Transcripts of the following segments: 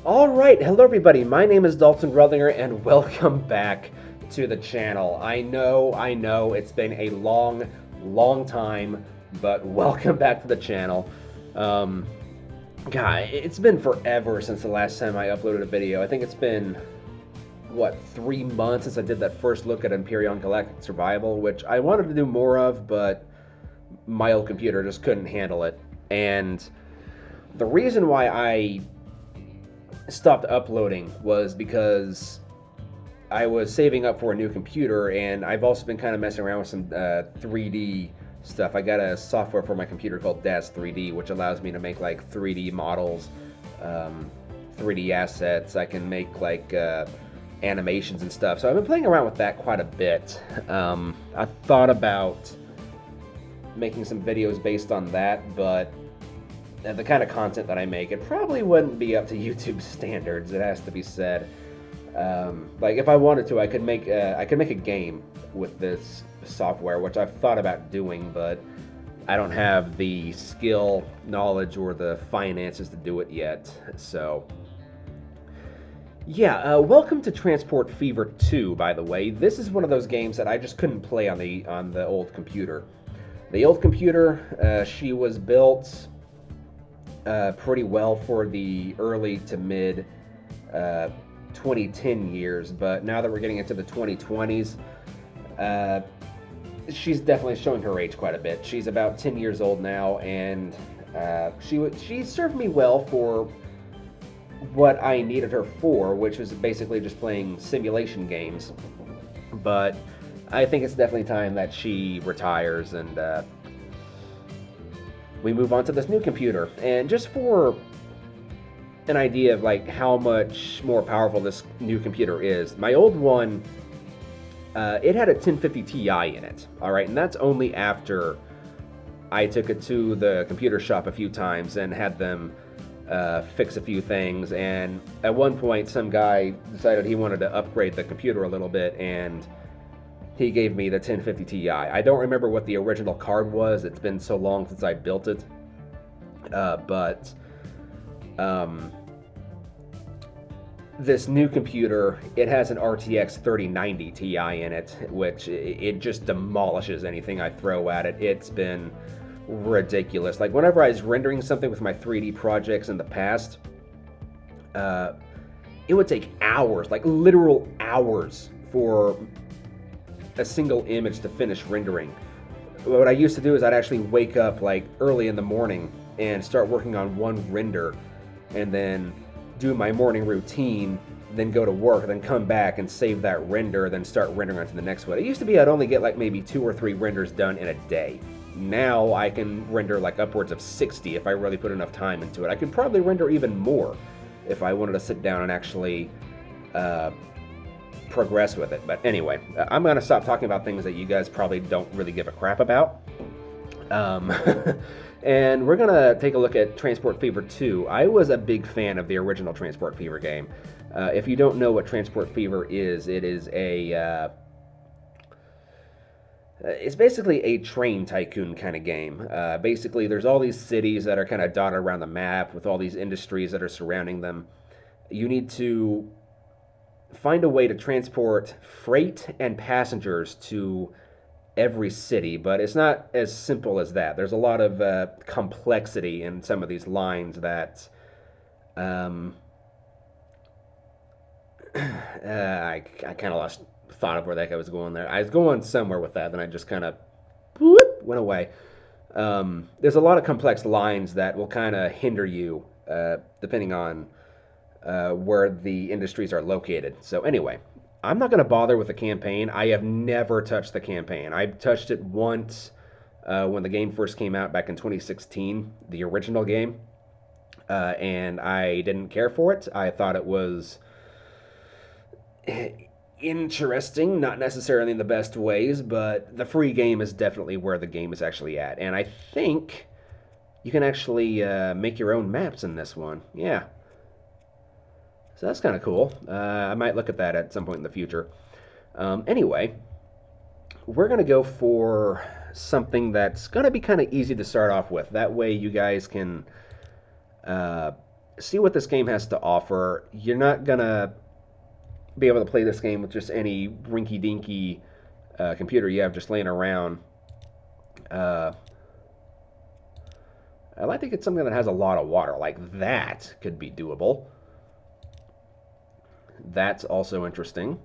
All right, hello everybody. My name is Dalton Gruthinger, and welcome back to the channel. I know, it's been a long time, but welcome back to the channel. Um, God, it's been forever since the last time I uploaded a video. I think it's been, what, 3 months since I did that first look at Empyrion Galactic Survival, which I wanted to do more of, but my old computer just couldn't handle it. And the reason why I stopped uploading was because I was saving up for a new computer, and I've also been kind of messing around with some 3D stuff. I got a software for my computer called DAZ 3D, which allows me to make like 3D models, 3D assets. I can make like animations and stuff. So I've been playing around with that quite a bit. I thought about making some videos based on that, but the kind of content that I make, it probably wouldn't be up to YouTube standards. It has to be said. Like if I wanted to, I could make a game with this software, which I've thought about doing, but I don't have the skill, knowledge, or the finances to do it yet. So, yeah. Welcome to Transport Fever 2. By the way, this is one of those games that I just couldn't play on the old computer. The old computer, she was built pretty well for the early to mid 2010 years, but now that we're getting into the 2020s, she's definitely showing her age quite a bit. She's about 10 years old now, and she served me well for what I needed her for, which was basically just playing simulation games. But I think it's definitely time that she retires and we move on to this new computer. And just for an idea of like how much more powerful this new computer is, my old one, it had a 1050 Ti in it. All right, and that's only after I took it to the computer shop a few times and had them fix a few things. And at one point, some guy decided he wanted to upgrade the computer a little bit, and he gave me the 1050 Ti. I don't remember what the original card was. It's been so long since I built it. But this new computer, it has an RTX 3090 Ti in it, which it just demolishes anything I throw at it. It's been ridiculous. Like whenever I was rendering something with my 3D projects in the past, it would take hours, like literal hours, for a single image to finish rendering. What I used to do is I'd actually wake up like early in the morning and start working on one render, and then do my morning routine, then go to work, then come back and save that render, then start rendering onto the next one. It used to be I'd only get like maybe 2 or 3 renders done in a day. Now I can render like upwards of 60 if I really put enough time into it. I could probably render even more if I wanted to sit down and actually progress with it. But anyway, I'm going to stop talking about things that you guys probably don't really give a crap about. And we're going to take a look at Transport Fever 2. I was a big fan of the original Transport Fever game. If you don't know what Transport Fever is, it is it's basically a train tycoon kind of game. Basically, there's all these cities that are kind of dotted around the map with all these industries that are surrounding them. You need to find a way to transport freight and passengers to every city, but it's not as simple as that. There's a lot of complexity in some of these lines that I kind of lost thought of where the heck I was going there. I was going somewhere with that, then I just kind of went away. There's a lot of complex lines that will kind of hinder you depending on where the industries are located. So anyway, I'm not going to bother with the campaign. I have never touched the campaign. I touched it once when the game first came out back in 2016, the original game, and I didn't care for it. I thought it was interesting, not necessarily in the best ways, but the free game is definitely where the game is actually at. And I think you can actually make your own maps in this one. Yeah. So that's kind of cool. I might look at that at some point in the future. Anyway, we're going to go for something that's going to be kind of easy to start off with. That way you guys can see what this game has to offer. You're not gonna be able to play this game with just any rinky-dinky computer you have just laying around. Uh, I like to get something that has a lot of water. Like that could be doable. That's also interesting.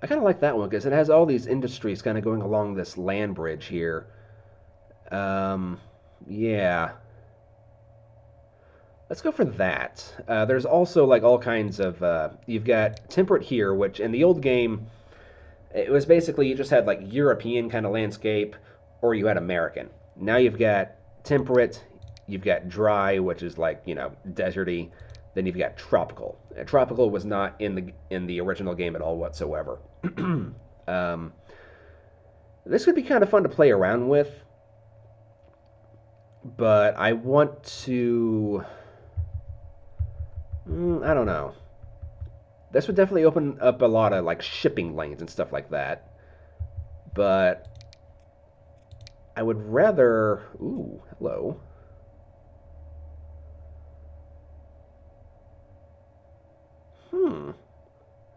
I kind of like that one because it has all these industries kind of going along this land bridge here. Um, yeah. Let's go for that. There's also like all kinds of. You've got temperate here, which in the old game, it was basically you just had like European kind of landscape, or you had American. Now you've got temperate, you've got dry, which is like deserty. Then you've got tropical. Tropical was not in the original game at all whatsoever. um, this would be kind of fun to play around with, but I want to. I don't know. This would definitely open up a lot of like shipping lanes and stuff like that. But I would rather. Ooh, hello.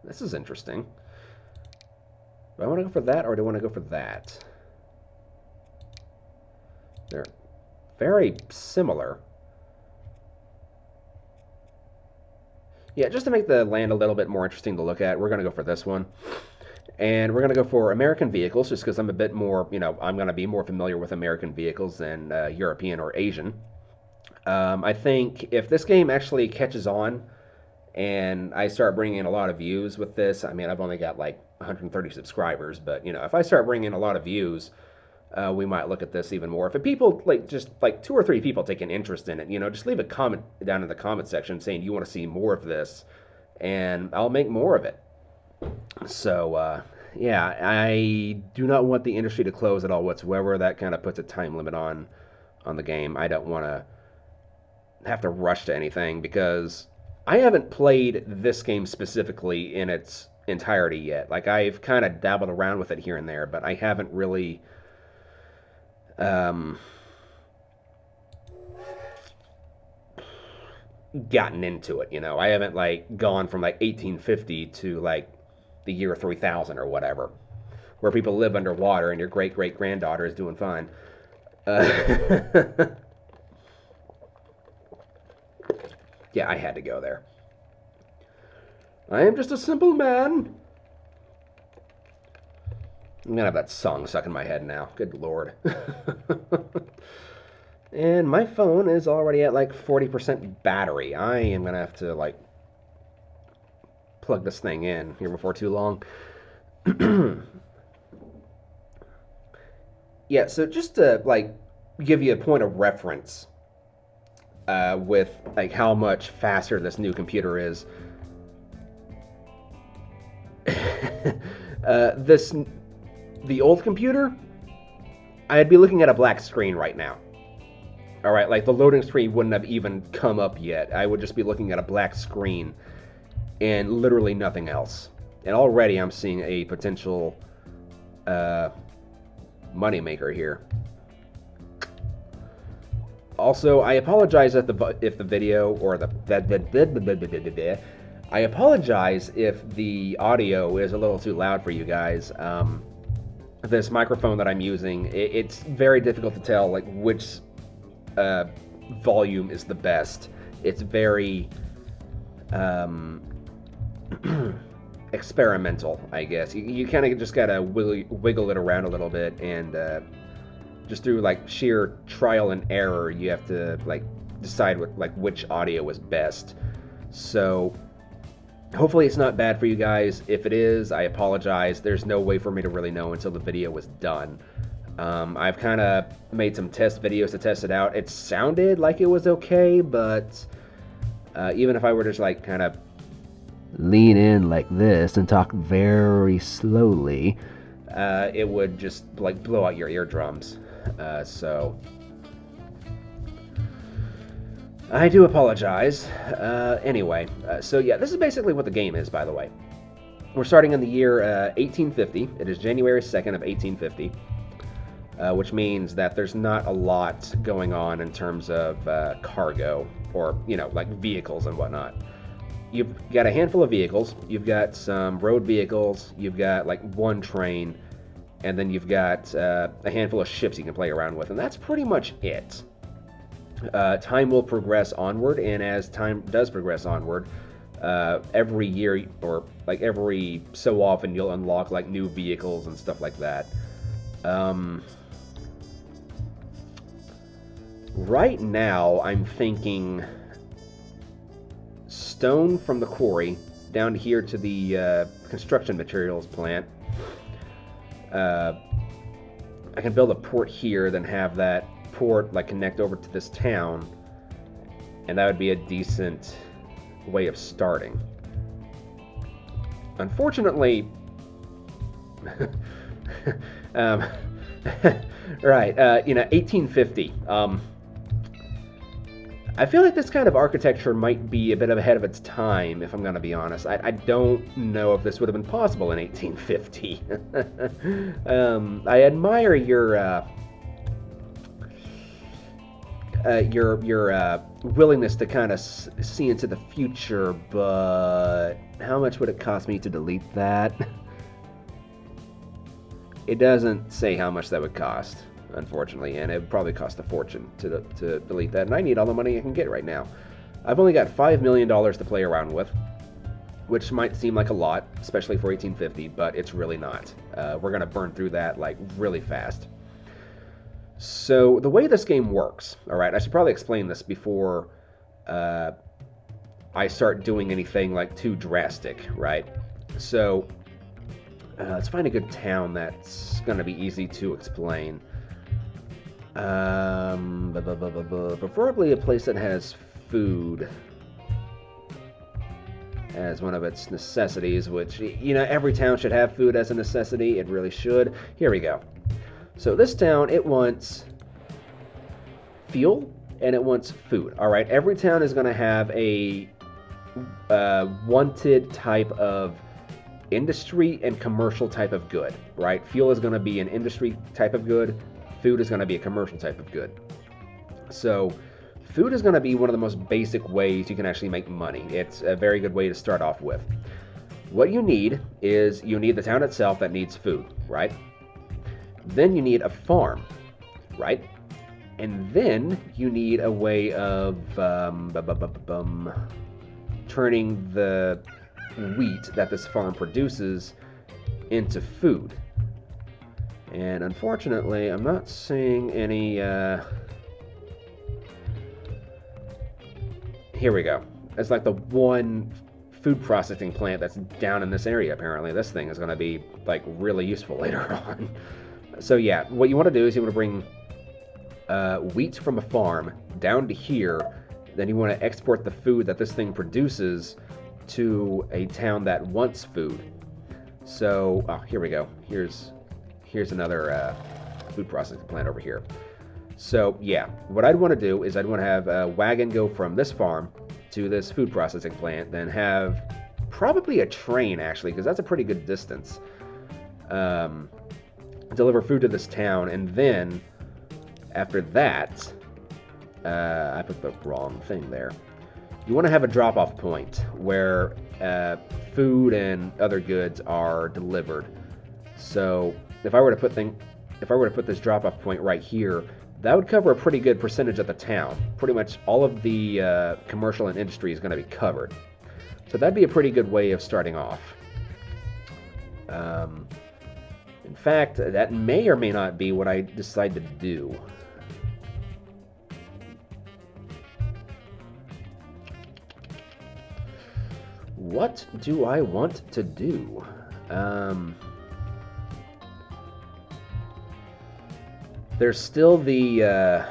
This is interesting. Do I want to go for that or do I want to go for that? They're very similar. Yeah, just to make the land a little bit more interesting to look at, we're going to go for this one. And we're going to go for American vehicles just because I'm a bit more, I'm going to be more familiar with American vehicles than European or Asian. I think if this game actually catches on and I start bringing in a lot of views with this, I mean, I've only got like 130 subscribers, but, if I start bringing in a lot of views, we might look at this even more. If people, like, just like 2 or 3 people take an interest in it, just leave a comment down in the comment section saying you want to see more of this, and I'll make more of it. So, yeah, I do not want the industry to close at all whatsoever. That kind of puts a time limit on the game. I don't want to have to rush to anything because I haven't played this game specifically in its entirety yet. Like, I've kind of dabbled around with it here and there, but I haven't really gotten into it. I haven't like gone from like 1850 to like the year 3000 or whatever, where people live underwater and your great great granddaughter is doing fine. Yeah, I had to go there. I am just a simple man. I'm gonna have that song stuck in my head now. Good lord. And my phone is already at like 40% battery. I am gonna have to like plug this thing in here before too long. Yeah, so just to like give you a point of reference with like how much faster this new computer is. The old computer, I'd be looking at a black screen right now. All right, like the loading screen wouldn't have even come up yet. I would just be looking at a black screen and literally nothing else. And already I'm seeing a potential moneymaker here. Also, I apologize if the video or I apologize if the audio is a little too loud for you guys. This microphone that I'm using, it's very difficult to tell like which volume is the best. It's very experimental, I guess. You kind of just gotta wiggle it around a little bit, and just through like sheer trial and error, you have to like decide which audio is best. So hopefully it's not bad for you guys. If it is, I apologize. There's no way for me to really know until the video was done. I've kind of made some test videos to test it out. It sounded like it was okay, but even if I were to just like kind of lean in like this and talk very slowly, it would just like blow out your eardrums. So I do apologize. Anyway, so yeah, this is basically what the game is, by the way. We're starting in the year 1850. It is January 2nd of 1850. which means that there's not a lot going on in terms of cargo or, like vehicles and whatnot. You've got a handful of vehicles, you've got some road vehicles, you've got like one train, and then you've got a handful of ships you can play around with, and that's pretty much it. Time will progress onward, and as time does progress onward, every year or like every so often you'll unlock like new vehicles and stuff like that. Right now I'm thinking stone from the quarry down here to the construction materials plant. I can build a port here, then have that port like connect over to this town, and that would be a decent way of starting. Unfortunately, right, 1850. I feel like this kind of architecture might be a bit ahead of its time, if I'm going to be honest. I don't know if this would have been possible in 1850. I admire your willingness to kind of see into the future, but how much would it cost me to delete that? It doesn't say how much that would cost, unfortunately, and it would probably cost a fortune to delete that, and I need all the money I can get right now. I've only got $5 million to play around with, which might seem like a lot, especially for 1850, but it's really not. We're going to burn through that like really fast. So the way this game works, all right, I should probably explain this before I start doing anything like too drastic, right? So let's find a good town that's going to be easy to explain. Preferably a place that has food as one of its necessities, which, every town should have food as a necessity. It really should. Here we go. So this town, it wants fuel and it wants food. All right, every town is going to have a wanted type of industry and commercial type of good, right? Fuel is going to be an industry type of good. Food is going to be a commercial type of good. So food is going to be one of the most basic ways you can actually make money. It's a very good way to start off with. What you need is you need the town itself that needs food, right? Then you need a farm, right? And then you need a way of turning the wheat that this farm produces into food. And unfortunately, I'm not seeing any... Here we go. It's like the one food processing plant that's down in this area, apparently. This thing is going to be, like, really useful later on. So yeah, what you want to do is you want to bring wheat from a farm down to here. Then you want to export the food that this thing produces to a town that wants food. So, here we go. Here's another food processing plant over here. So yeah, what I'd want to do is I'd want to have a wagon go from this farm to this food processing plant, then have probably a train, actually, because that's a pretty good distance. Deliver food to this town, and then after that, I put the wrong thing there. You want to have a drop-off point where food and other goods are delivered. So if I were to put this drop-off point right here, that would cover a pretty good percentage of the town. Pretty much all of the commercial and industry is going to be covered. So that'd be a pretty good way of starting off. In fact, that may or may not be what I decide to do. What do I want to do? There's still the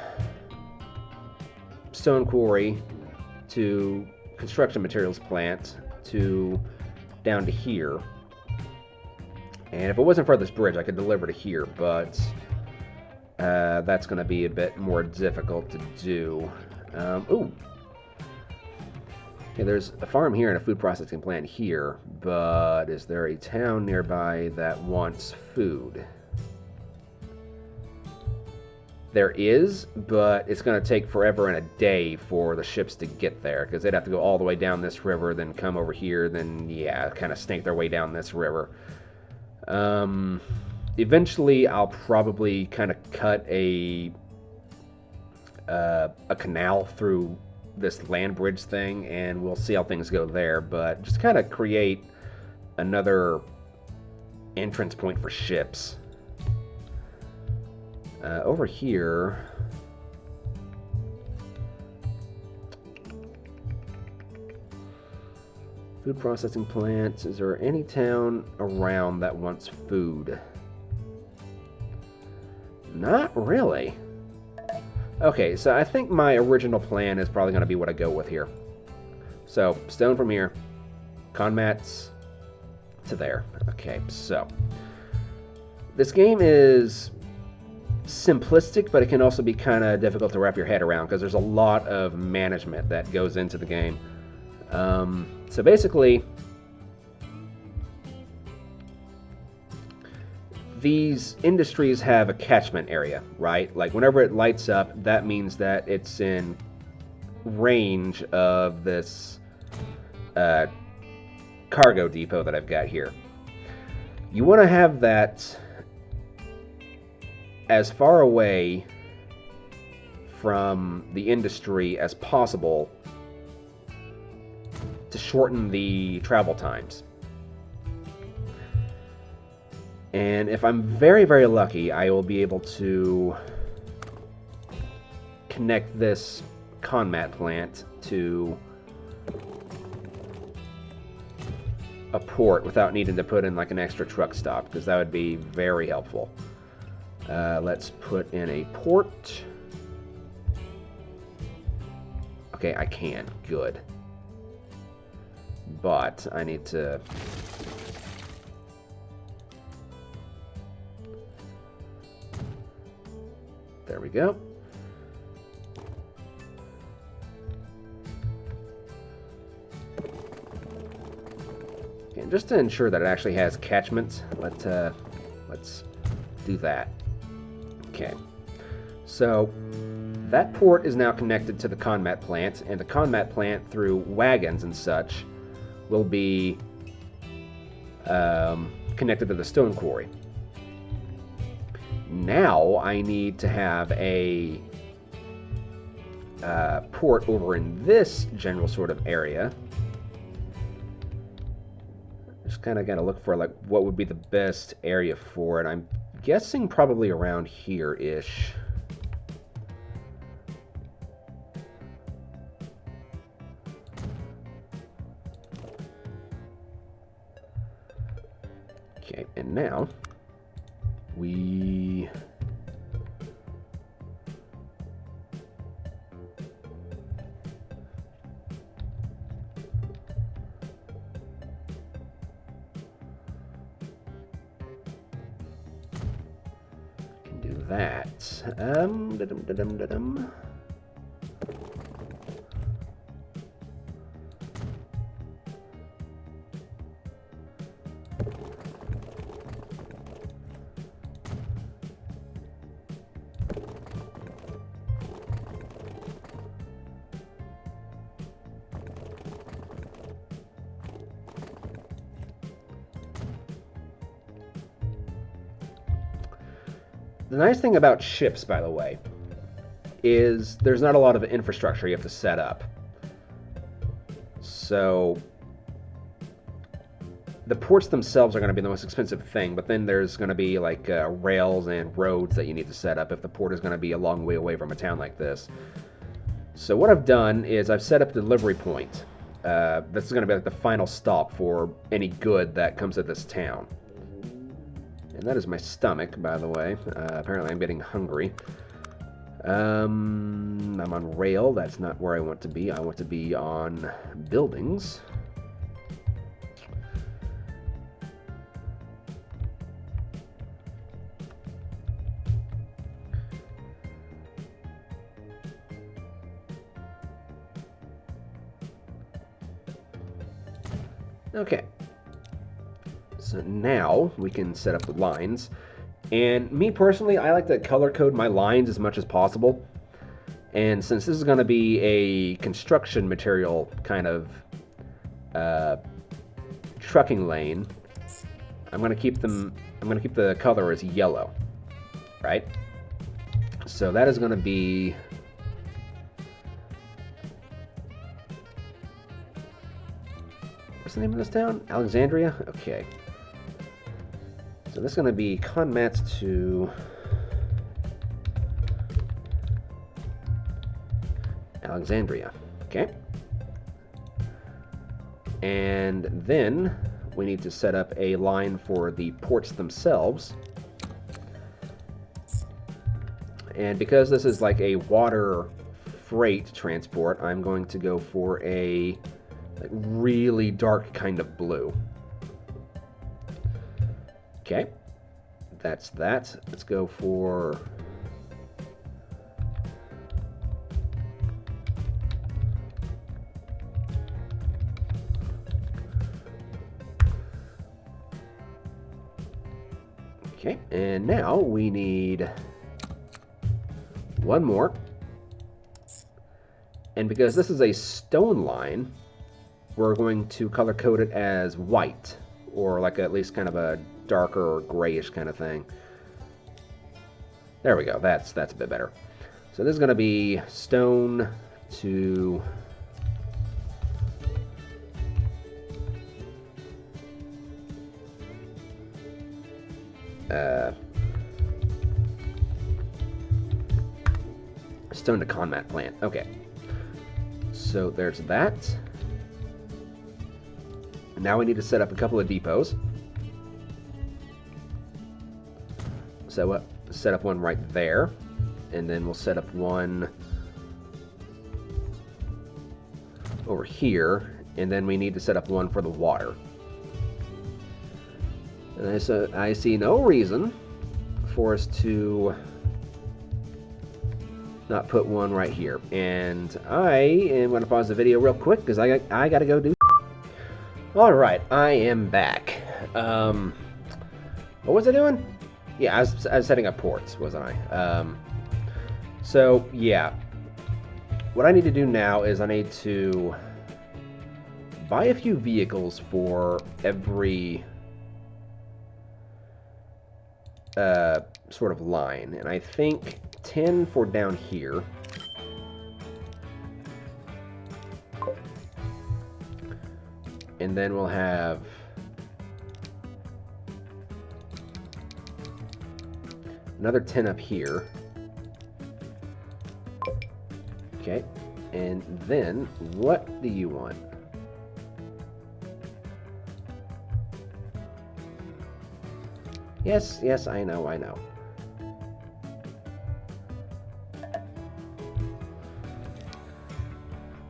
stone quarry to construction materials plant to down to here. And if it wasn't for this bridge, I could deliver to here, but that's going to be a bit more difficult to do. Ooh. Okay, there's a farm here and a food processing plant here, but is there a town nearby that wants food? There is, but it's going to take forever and a day for the ships to get there, because they'd have to go all the way down this river, then come over here, then, yeah, kind of snake their way down this river. Eventually, I'll probably kind of cut a canal through this land bridge thing, and we'll see how things go there, but just kind of create another entrance point for ships. Over here, food processing plants. Is there any town around that wants food? Not really. Okay, so I think my original plan is probably going to be what I go with here. So, stone from here, conmats to there. Okay, so this game is simplistic, but it can also be kind of difficult to wrap your head around because there's a lot of management that goes into the game. So basically, these industries have a catchment area, right? Like whenever it lights up, that means that it's in range of this cargo depot that I've got here. You want to have that as far away from the industry as possible to shorten the travel times. And if I'm very, very lucky, I will be able to connect this conmat plant to a port without needing to put in like an extra truck stop, because that would be very helpful. Let's put in a port. Okay, I can. Good. But I need to... There we go. And just to ensure that it actually has catchments, let's do that. Okay. So that port is now connected to the conmat plant, and the conmat plant, through wagons and such, will be connected to the stone quarry. Now I need to have a port over in this general sort of area. Just kind of got to look for like what would be the best area for it. I'm guessing probably around here-ish. Okay, and now we can do that. The nice thing about ships, by the way, is there's not a lot of infrastructure you have to set up. So the ports themselves are going to be the most expensive thing, but then there's going to be like rails and roads that you need to set up if the port is going to be a long way away from a town like this. So what I've done is I've set up a delivery point. This is going to be like the final stop for any good that comes to this town. And that is my stomach, by the way. Apparently I'm getting hungry. I'm on rail. That's not where I want to be. I want to be on buildings. Okay. So now we can set up the lines. And me personally, I like to color code my lines as much as possible. And since this is going to be a construction material kind of trucking lane, I'm going to keep the color as yellow, right? So that is going to be what's the name of this town? Alexandria? Okay. So this is going to be Conmats to Alexandria. Okay. And then we need to set up a line for the ports themselves. And because this is like a water freight transport, I'm going to go for a really dark kind of blue. Okay, that's that. Let's go for okay, and now we need one more. And because this is a stone line, we're going to color code it as white, or like at least kind of a darker or grayish kind of thing. There we go. That's a bit better. So this is going to be stone to stone to Conmat plant. Okay. So there's that. Now we need to set up a couple of depots. So set up one right there, and then we'll set up one over here, and then we need to set up one for the water. And I see no reason for us to not put one right here. And I am going to pause the video real quick because I got to go do. All right, I am back. What was I doing? Yeah, I was setting up ports, wasn't I? So, yeah. What I need to do now is I need to buy a few vehicles for every sort of line. And I think 10 for down here. And then we'll have another 10 up here. Okay, and then what do you want? Yes, I know.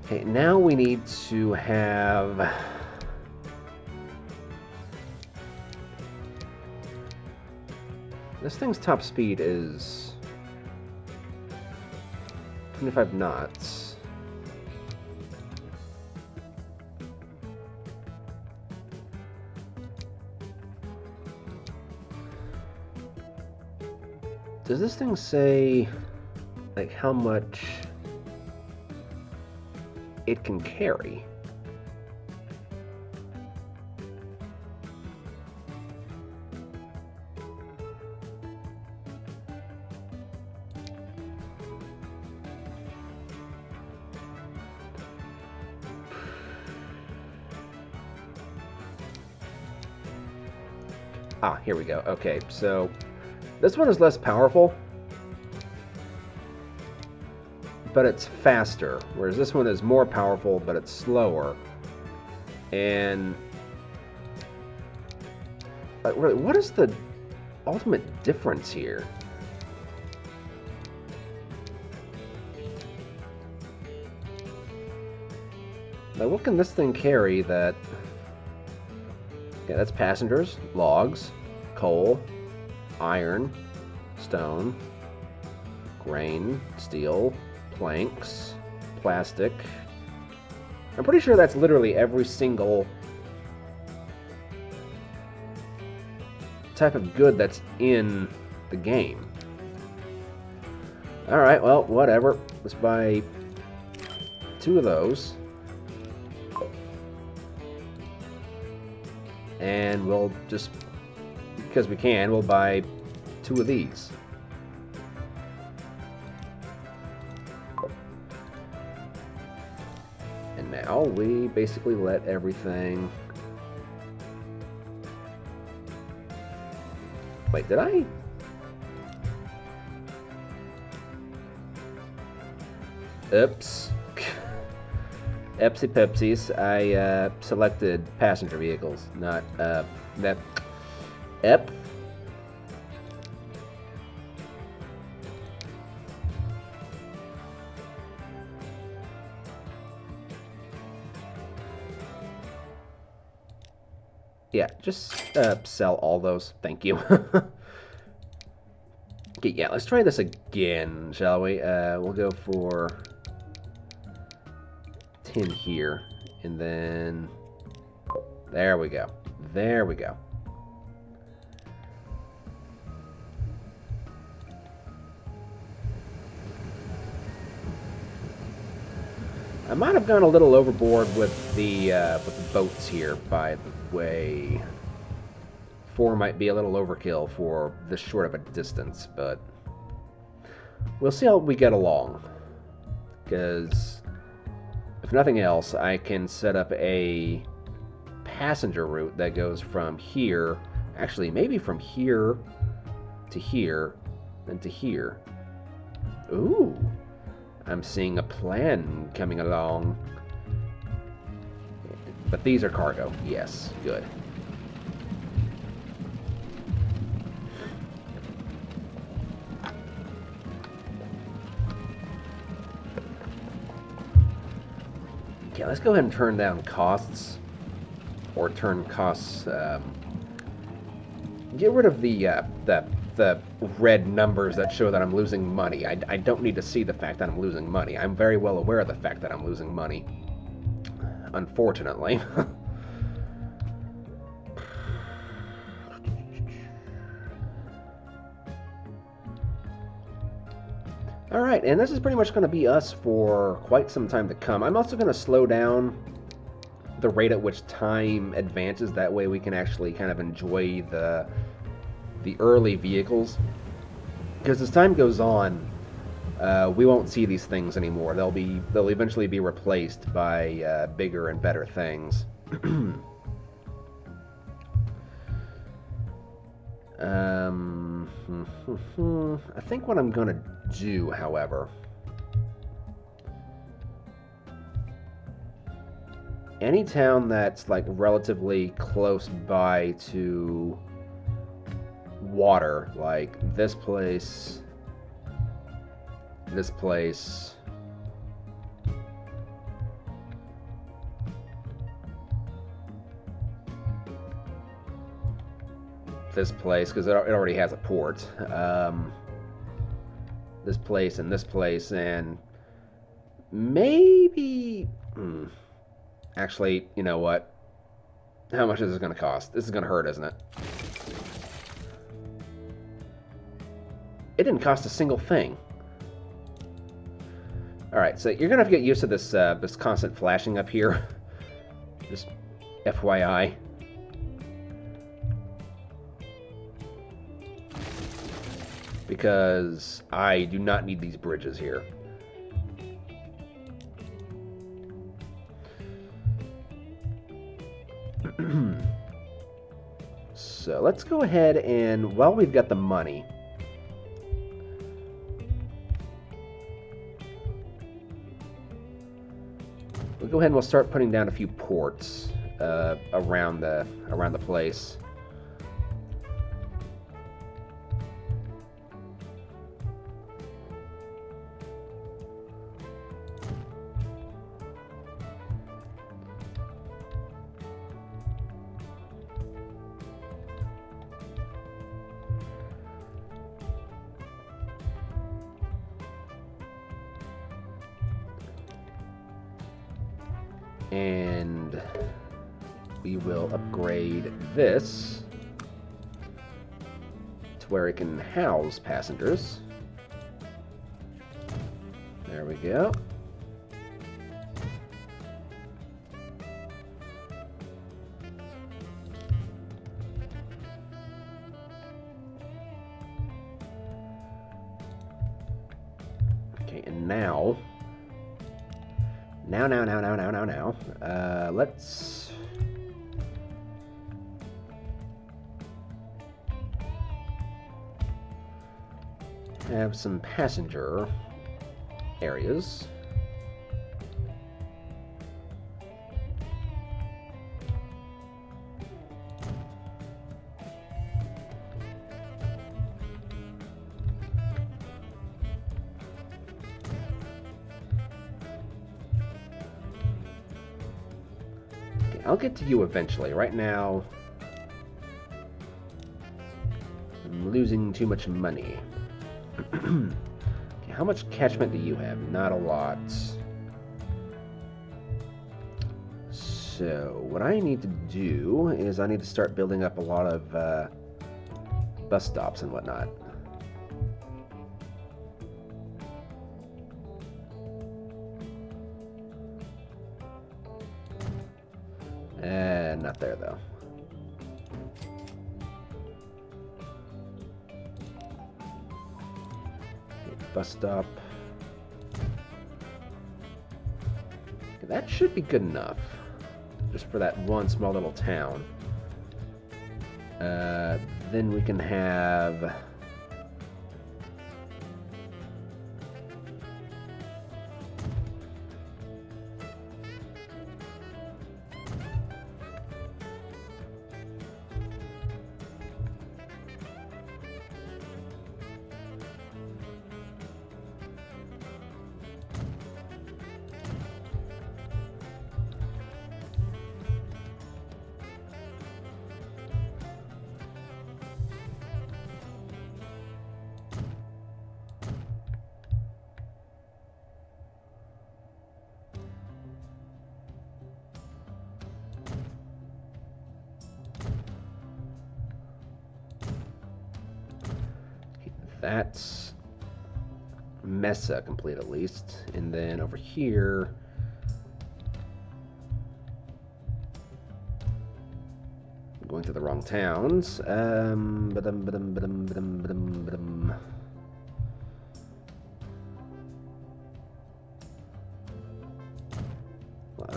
Okay, now we need to have this thing's top speed is 25 knots. Does this thing say like how much it can carry? Ah, here we go. Okay, so this one is less powerful, but it's faster, whereas this one is more powerful, but it's slower. And what is the ultimate difference here? Now, what can this thing carry that... Yeah, that's passengers, logs, coal, iron, stone, grain, steel, planks, plastic. I'm pretty sure that's literally every single type of good that's in the game. Alright, well, whatever. Let's buy 2 of those. And we'll just, because we can, we'll buy 2 of these. And now we basically let everything... Wait, did I? Oops. Epsy Pepsies. I selected passenger vehicles, not that. Ep. Yeah, just sell all those. Thank you. Okay, yeah, let's try this again, shall we? We'll go for 10 here, and then there we go. There we go. I might have gone a little overboard with the boats here, by the way. 4 might be a little overkill for this short of a distance, but we'll see how we get along. Because if nothing else, I can set up a passenger route that goes from here, actually maybe from here, then to here. Ooh, I'm seeing a plan coming along. But these are cargo, yes, good. Okay, let's go ahead and turn down costs, or turn costs. Get rid of the red numbers that show that I'm losing money. I don't need to see the fact that I'm losing money. I'm very well aware of the fact that I'm losing money. Unfortunately. Alright, and this is pretty much going to be us for quite some time to come. I'm also going to slow down the rate at which time advances. That way we can actually kind of enjoy the early vehicles. Because as time goes on, we won't see these things anymore. They'll eventually be replaced by bigger and better things. I think what I'm gonna do, however, any town that's like relatively close by to water, like this place, this place, because it already has a port. This place, and maybe... Actually, you know what? How much is this going to cost? This is going to hurt, isn't it? It didn't cost a single thing. Alright, so you're going to have to get used to this, this constant flashing up here. Just FYI. Because I do not need these bridges here. So let's go ahead and, while we've got the money, we'll go ahead and we'll start putting down a few ports around the place. And we will upgrade this to where it can house passengers. There we go. Okay, and now, let's have some passenger areas. Okay, I'll get to you eventually. Right now, I'm losing too much money. Okay, how much catchment do you have? Not a lot. So what I need to do is I need to start building up a lot of bus stops and whatnot. Not there though. Bus stop. Okay, that should be good enough. Just for that one small little town. Then we can have... That's Mesa complete at least. And then over here, I'm going to the wrong towns. I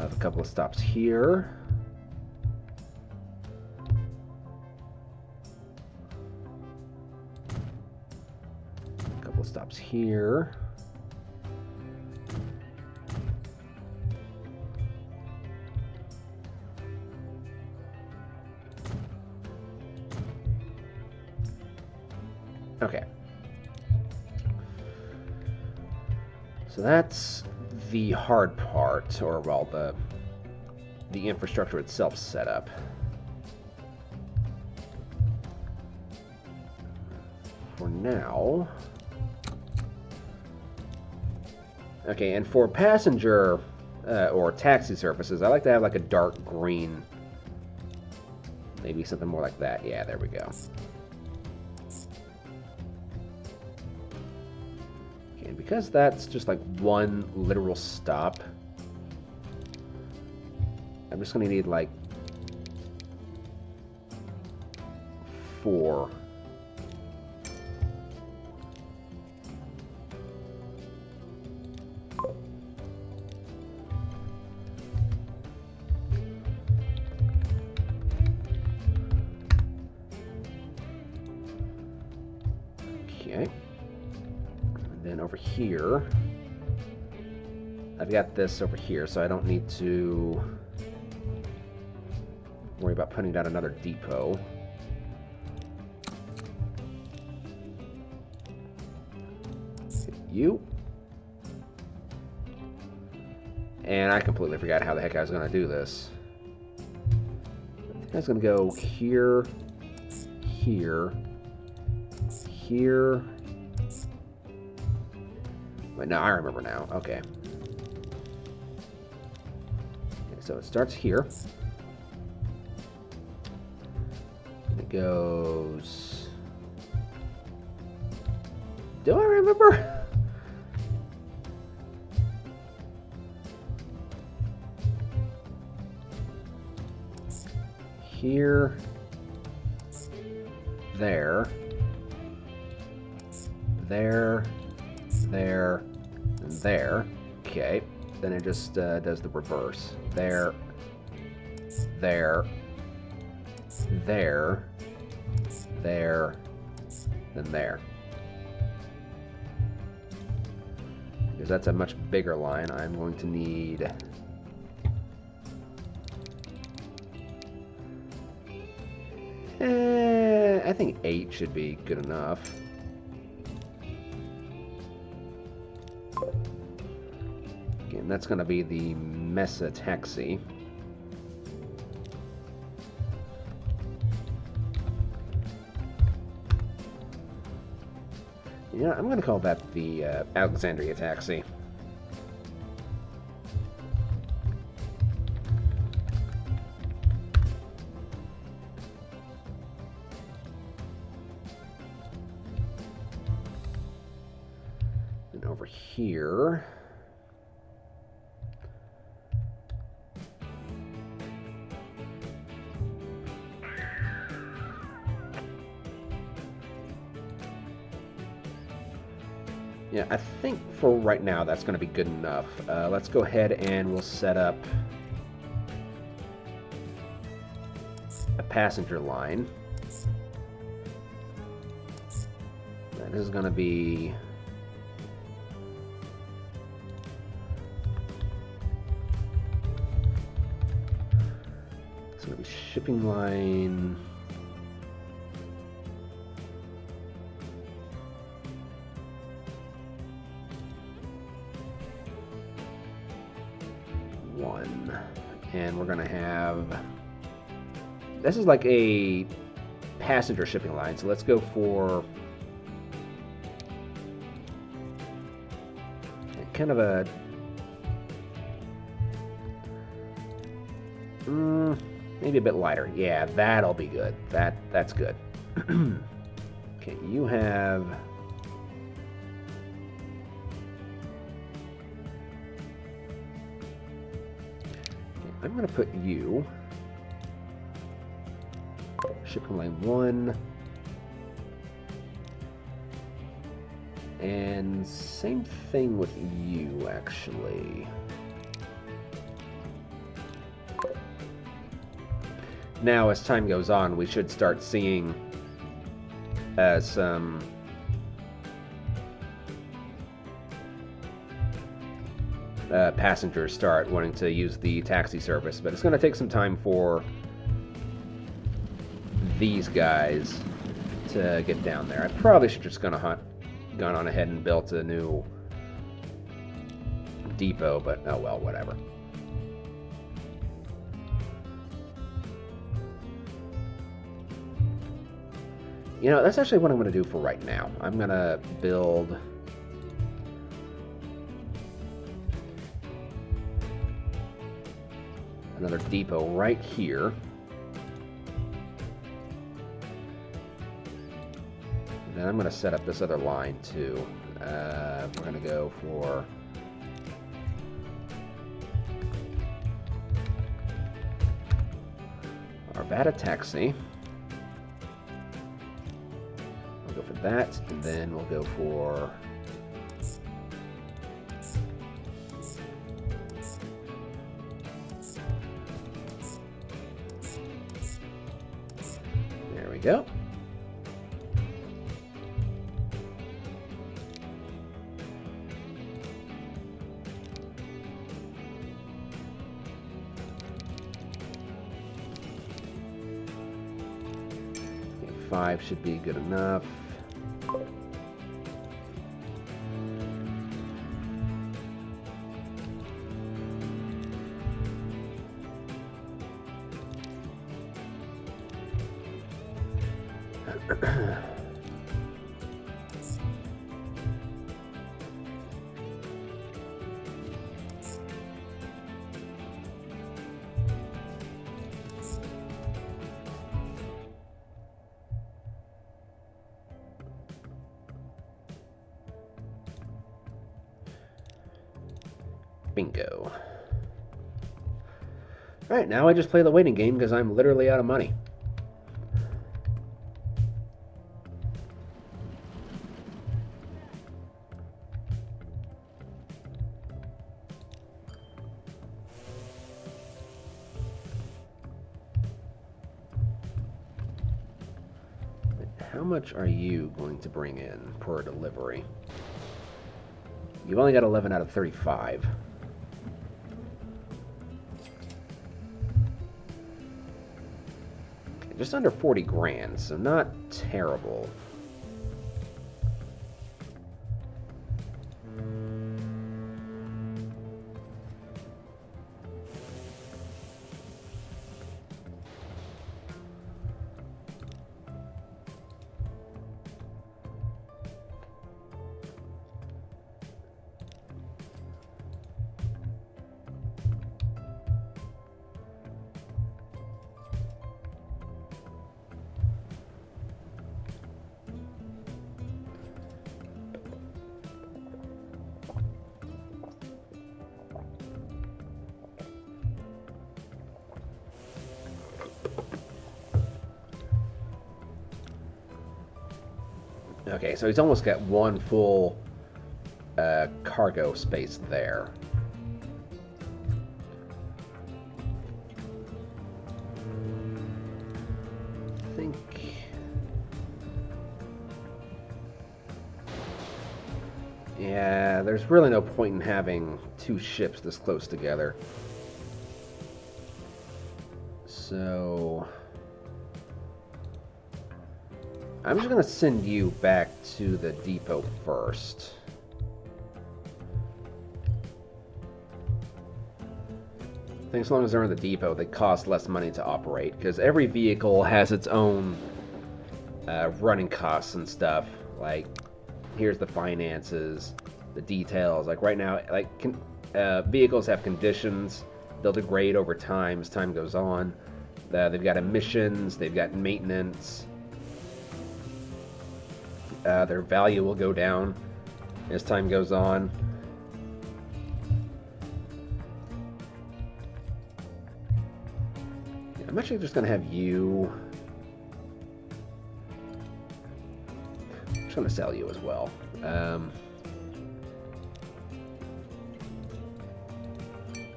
have a couple of stops here. Stops here. Okay. So that's the hard part, or well, the infrastructure itself set up. For now. Okay, and for passenger or taxi services, I like to have like a dark green. Maybe something more like that. Yeah, there we go. Okay, and because that's just like one literal stop, I'm just gonna need like 4. Okay. And then over here, I've got this over here, so I don't need to worry about putting down another depot. You. And I completely forgot how the heck I was going to do this. I think I was going to go here, here, here. Wait, no, I remember now. Okay. So it starts here. It goes remember? Here, there, there, there, and there. Okay, then it just does the reverse. There, there, there, there, then there. Because that's a much bigger line, I'm going to need... I think 8 should be good enough. Again, that's going to be the Mesa Taxi. Yeah, I'm going to call that the Alexandria Taxi. And over here... Yeah, I think for right now that's going to be good enough. Let's go ahead and we'll set up a passenger line. That is going to be... It's going to be shipping line... And we're gonna have, this is like a passenger shipping line, so let's go for kind of a maybe a bit lighter. Yeah, that'll be good. That's good. Okay, you have I'm going to put you, shipping line 1, and same thing with you, actually. Now, as time goes on, we should start seeing some passengers start wanting to use the taxi service, but it's going to take some time for these guys to get down there. I probably should just gone on ahead and built a new depot, but oh well, whatever. You know, that's actually what I'm going to do for right now. I'm going to build another depot right here. And then I'm going to set up this other line too. We're going to go for Arvada Taxi. We'll go for that, and then we'll go for go. Okay, 5 should be good enough. Bingo. Alright, now I just play the waiting game because I'm literally out of money. How much are you going to bring in per delivery? You've only got 11 out of 35. Just under 40 grand, so not terrible. Okay, so he's almost got one full cargo space there. I think... Yeah, there's really no point in having two ships this close together. So... I'm just going to send you back to the depot first. I think as long as they're in the depot, they cost less money to operate, because every vehicle has its own running costs and stuff. Like, here's the finances, the details. Like right now, like vehicles have conditions. They'll degrade over time as time goes on. They've got emissions, they've got maintenance. Their value will go down as time goes on. Yeah, I'm actually just going to have you... I'm just going to sell you as well.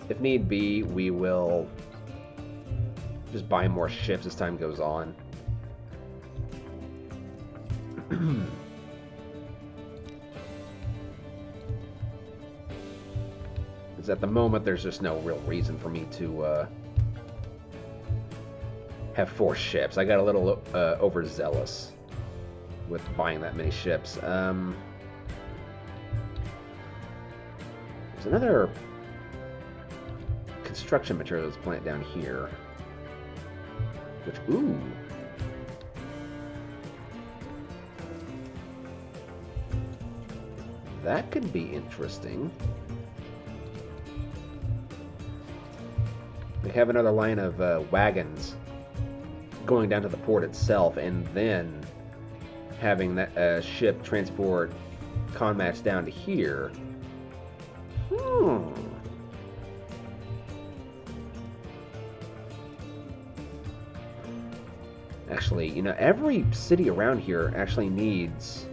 If need be, we will just buy more ships as time goes on. Because at the moment, there's just no real reason for me to have 4 ships. I got a little overzealous with buying that many ships. There's another construction materials plant down here. Which, ooh. That could be interesting. We have another line of wagons going down to the port itself, and then having that ship transport Conmats down to here. Actually, you know, every city around here actually needs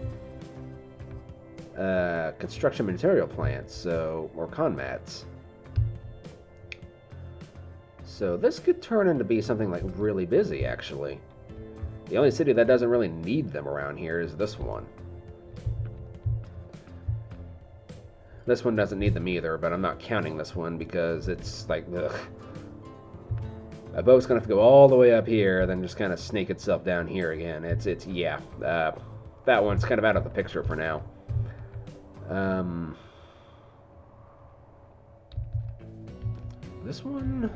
construction material plants, or Conmats. So this could turn into be something like really busy, actually. The only city that doesn't really need them around here is this one. This one doesn't need them either, but I'm not counting this one because it's like, ugh. A boat's gonna have to go all the way up here, then just kind of snake itself down here again. Yeah. That one's kind of out of the picture for now. This one...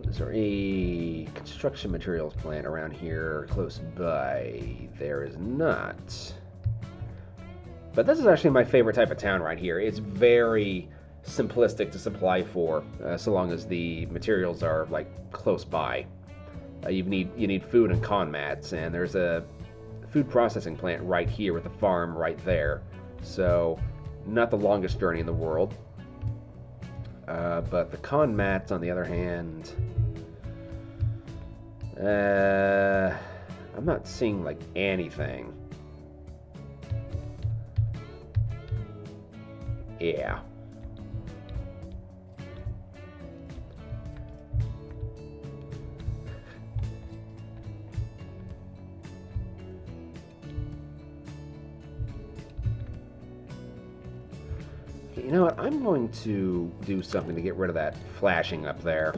Is there a construction materials plant around here close by? There is not. But this is actually my favorite type of town right here. It's very simplistic to supply for, so long as the materials are like close by. You need food and Conmats, and there's a food processing plant right here with the farm right there. So, not the longest journey in the world. But the con mats, on the other hand, I'm not seeing like anything. Yeah. You know what? I'm going to do something to get rid of that flashing up there.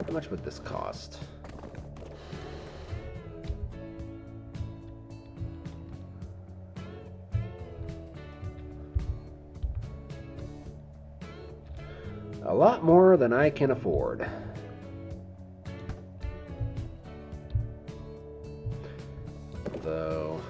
How much would this cost? A lot more than I can afford. Though...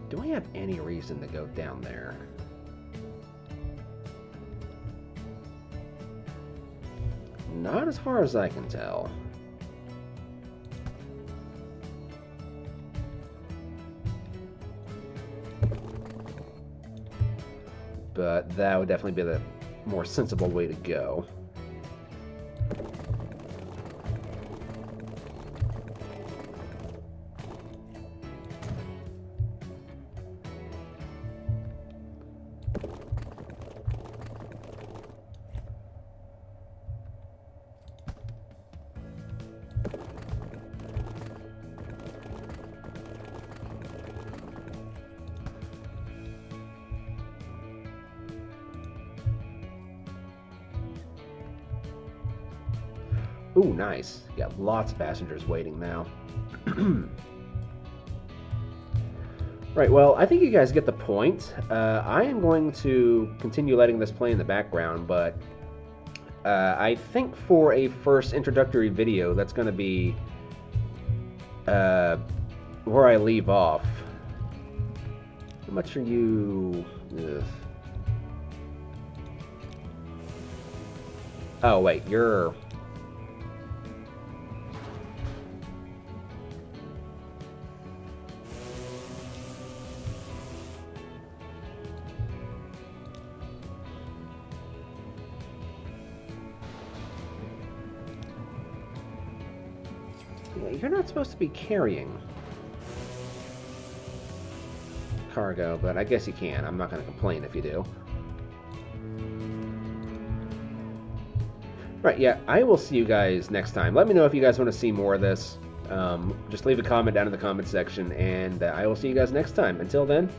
Do I have any reason to go down there? Not as far as I can tell. But that would definitely be the more sensible way to go. Ooh, nice. Got lots of passengers waiting now. Right, well, I think you guys get the point. I am going to continue letting this play in the background, but I think for a first introductory video, that's going to be where I leave off. How much are you... Ugh. Oh, wait, you're... You're not supposed to be carrying cargo, but I guess you can. I'm not going to complain if you do. Right, yeah, I will see you guys next time. Let me know if you guys want to see more of this. Just leave a comment down in the comment section, and I will see you guys next time. Until then,